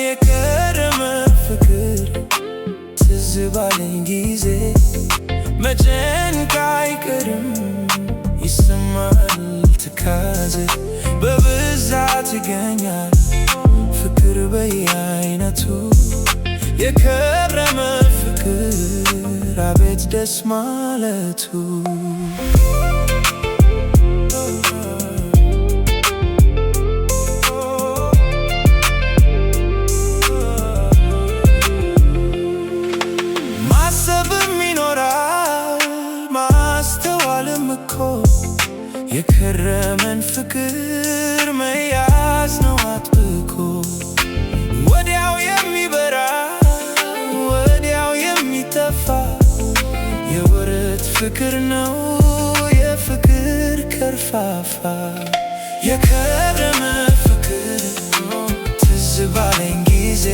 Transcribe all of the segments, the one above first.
የከረመ ፍቅር ትዝ ባለኝ ጊዜ መጨነቅ አይቀርም ይሰማል ትካዜ በብዛት ይገኛል ፍቅር በየአይነቱ የከረመ ፍቅር አቤት ደስ ማለቱ ማሰብም ይኖራል ማስተዋልም እኮ የከረመን ፍቅር መያዝ ነው አጥብቆ ወዲያው የሚበራ ወዲያው የሚጠፋ የወረት ፍቅር ነው የፍቅር ከርፋፋ የከረመ ፍቅር ትዝ ባለኝ ጊዜ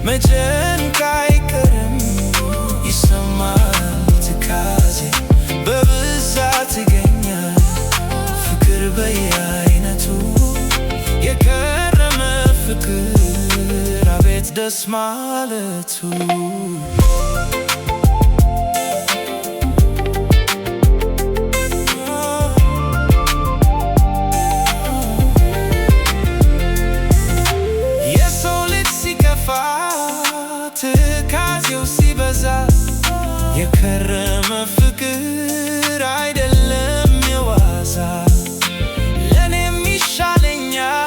መጨነቅ አይቀርም ይሰማል ትካዜ በብዛት ይገኛል ፍቅር በየአይነቱ የከረመ ፍቅር አቤት ደስ ማለቱ የሰው ልጅ ሲከፋ ትካዜው ሲበዛ የከረመ ፍቅር አይደለም የዋዛ ለኔም ይሻለኛል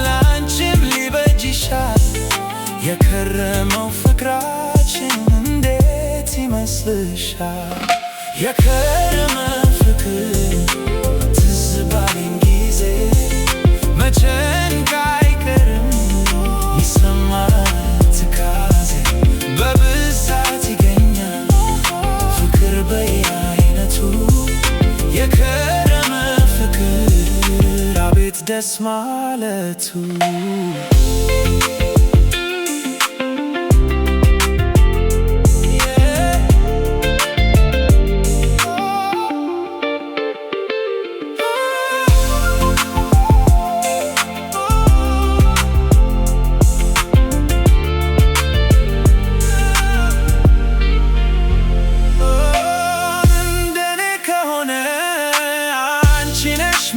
ላንቺም ሊበጅሻል የከረመው ፍቅራችን እንዴት ይመስልሻል የከረመ ፍቅር ትዝ ባለኝ ጊዜ መጨነቅ አይቀርም ይሰማል ትካዜ በብዛት ይገኛል ፍቅር በየአይነቱ የከረመ ፍቅር አቤት ደስ ማለቱ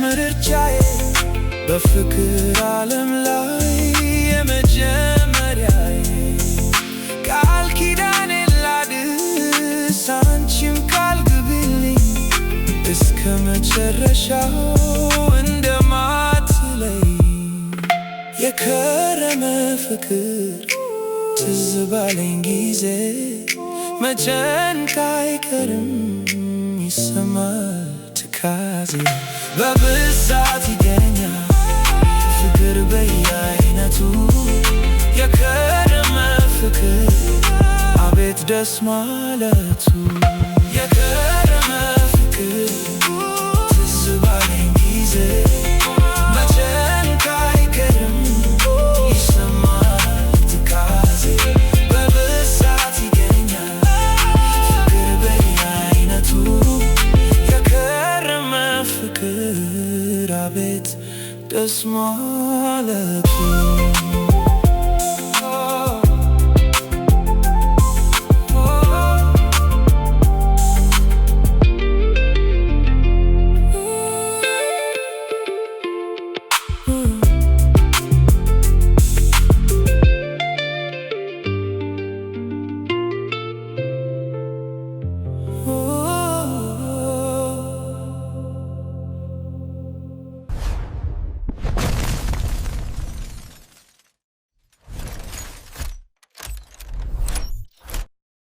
ምርጫዬ በፍቅር ዓለም ላይ የመጀመሪያዬ ቃል ኪዳኔ ላድስ አንቺም ቃል ግቢልኝ እስከ መጨረሻው እንደማትለይ የከረመ ፍቅር ትዝ ባለኝ ጊዜ መጨነቅ አይቀርም ይሰማል ትካዜ በብዛት ይገኛል ፍቅር በየአይነቱ የከረመ ፍቅር አቤት ደስ ማለቱ የከረመ ፍቅር ትዝ ባለኝ ጊዜ መጨነቅ አይቀርም ይሰማል ትካዜ በብዛት ይገኛል ፍቅር በየአይነቱ የከረመ ፍቅር አቤት ደስ ማለቱ